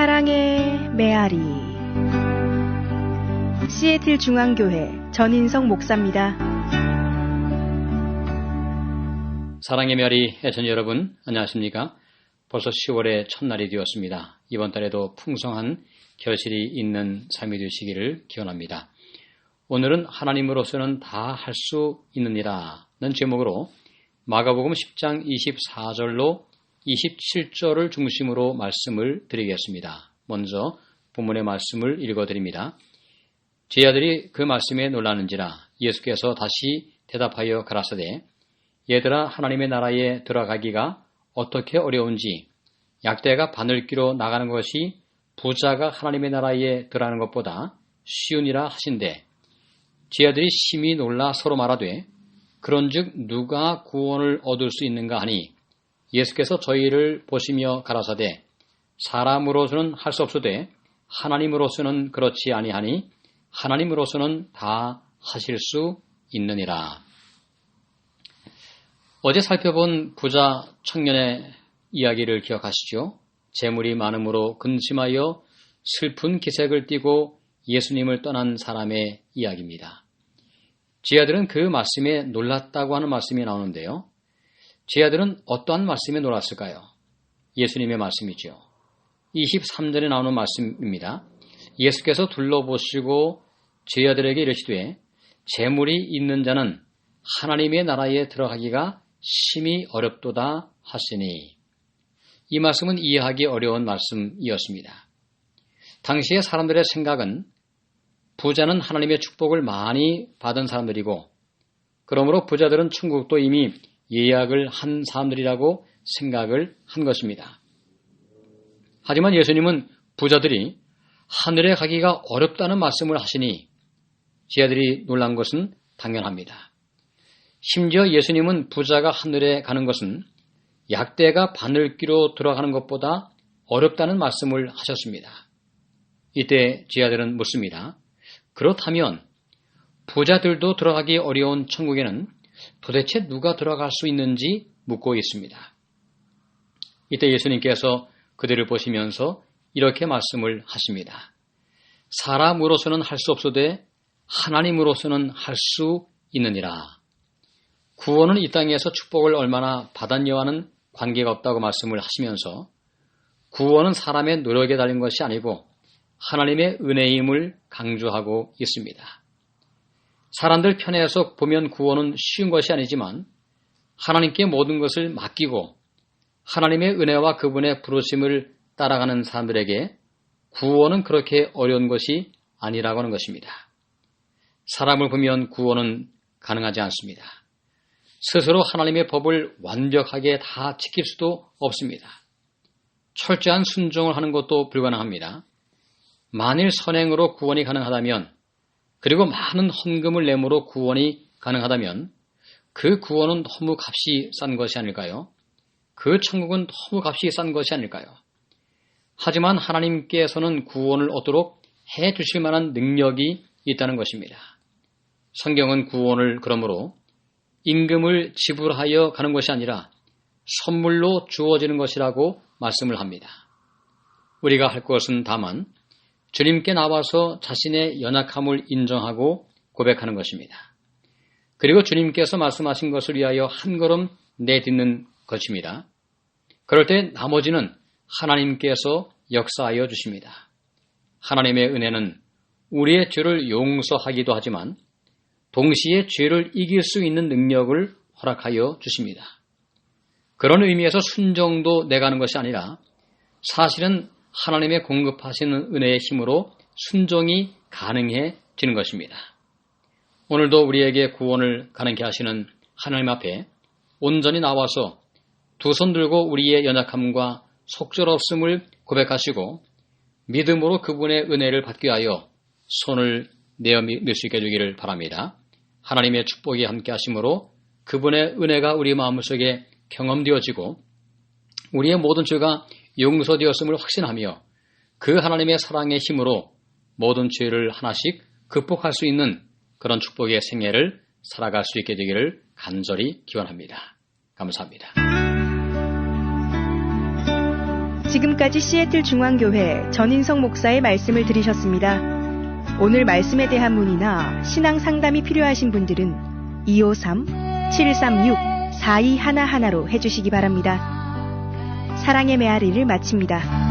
사랑의 메아리. 시애틀 중앙교회 전인성 목사입니다. 사랑의 메아리 애청자 여러분, 안녕하십니까? 벌써 10월의 첫날이 되었습니다. 이번 달에도 풍성한 결실이 있는 삶이 되시기를 기원합니다. 오늘은 하나님으로서는 다 할 수 있느니라는 제목으로 마가복음 10장 24절로 27절을 중심으로 말씀을 드리겠습니다. 먼저 본문의 말씀을 읽어드립니다. 제자들이 그 말씀에 놀라는지라 예수께서 다시 대답하여 가라사대 얘들아, 하나님의 나라에 들어가기가 어떻게 어려운지 약대가 바늘귀로 나가는 것이 부자가 하나님의 나라에 들어가는 것보다 쉬우니라 하신대. 제자들이 심히 놀라 서로 말하되 그런즉 누가 구원을 얻을 수 있는가 하니 예수께서 저희를 보시며 가라사대 사람으로서는 할 수 없으되 하나님으로서는 그렇지 아니하니 하나님으로서는 다 하실 수 있느니라. 어제 살펴본 부자 청년의 이야기를 기억하시죠? 재물이 많음으로 근심하여 슬픈 기색을 띠고 예수님을 떠난 사람의 이야기입니다. 제자들은 그 말씀에 놀랐다고 하는 말씀이 나오는데요. 제자들은 어떠한 말씀에 놀랐을까요? 예수님의 말씀이죠. 23절에 나오는 말씀입니다. 예수께서 둘러보시고 제자들에게 이르시되 재물이 있는 자는 하나님의 나라에 들어가기가 심히 어렵도다 하시니, 이 말씀은 이해하기 어려운 말씀이었습니다. 당시의 사람들의 생각은 부자는 하나님의 축복을 많이 받은 사람들이고 그러므로 부자들은 천국도 이미 예약을 한 사람들이라고 생각을 한 것입니다. 하지만 예수님은 부자들이 하늘에 가기가 어렵다는 말씀을 하시니 제자들이 놀란 것은 당연합니다. 심지어 예수님은 부자가 하늘에 가는 것은 약대가 바늘귀로 들어가는 것보다 어렵다는 말씀을 하셨습니다. 이때 제자들은 묻습니다. 그렇다면 부자들도 들어가기 어려운 천국에는 도대체 누가 들어갈 수 있는지 묻고 있습니다. 이때 예수님께서 그들을 보시면서 이렇게 말씀을 하십니다. 사람으로서는 할 수 없으되 하나님으로서는 할 수 있느니라. 구원은 이 땅에서 축복을 얼마나 받았냐와는 관계가 없다고 말씀을 하시면서 구원은 사람의 노력에 달린 것이 아니고 하나님의 은혜임을 강조하고 있습니다. 사람들 편에서 보면 구원은 쉬운 것이 아니지만 하나님께 모든 것을 맡기고 하나님의 은혜와 그분의 부르심을 따라가는 사람들에게 구원은 그렇게 어려운 것이 아니라고 하는 것입니다. 사람을 보면 구원은 가능하지 않습니다. 스스로 하나님의 법을 완벽하게 다 지킬 수도 없습니다. 철저한 순종을 하는 것도 불가능합니다. 만일 선행으로 구원이 가능하다면, 그리고 많은 헌금을 내므로 구원이 가능하다면 그 구원은 너무 값이 싼 것이 아닐까요? 그 천국은 너무 값이 싼 것이 아닐까요? 하지만 하나님께서는 구원을 얻도록 해 주실 만한 능력이 있다는 것입니다. 성경은 구원을 그러므로 임금을 지불하여 가는 것이 아니라 선물로 주어지는 것이라고 말씀을 합니다. 우리가 할 것은 다만 주님께 나와서 자신의 연약함을 인정하고 고백하는 것입니다. 그리고 주님께서 말씀하신 것을 위하여 한 걸음 내딛는 것입니다. 그럴 때 나머지는 하나님께서 역사하여 주십니다. 하나님의 은혜는 우리의 죄를 용서하기도 하지만 동시에 죄를 이길 수 있는 능력을 허락하여 주십니다. 그런 의미에서 순종도 내가는 것이 아니라 사실은 하나님의 공급하시는 은혜의 힘으로 순종이 가능해지는 것입니다. 오늘도 우리에게 구원을 가능케 하시는 하나님 앞에 온전히 나와서 두 손 들고 우리의 연약함과 속절없음을 고백하시고 믿음으로 그분의 은혜를 받기 위하여 손을 내어 밀 수 있게 해주기를 바랍니다. 하나님의 축복이 함께 하심으로 그분의 은혜가 우리 마음속에 경험되어지고 우리의 모든 죄가 용서되었음을 확신하며 그 하나님의 사랑의 힘으로 모든 죄를 하나씩 극복할 수 있는 그런 축복의 생애를 살아갈 수 있게 되기를 간절히 기원합니다. 감사합니다. 지금까지 시애틀 중앙교회 전인성 목사의 말씀을 들으셨습니다. 오늘 말씀에 대한 문의나 신앙 상담이 필요하신 분들은 253-736-4211로 해주시기 바랍니다. 사랑의 메아리를 마칩니다.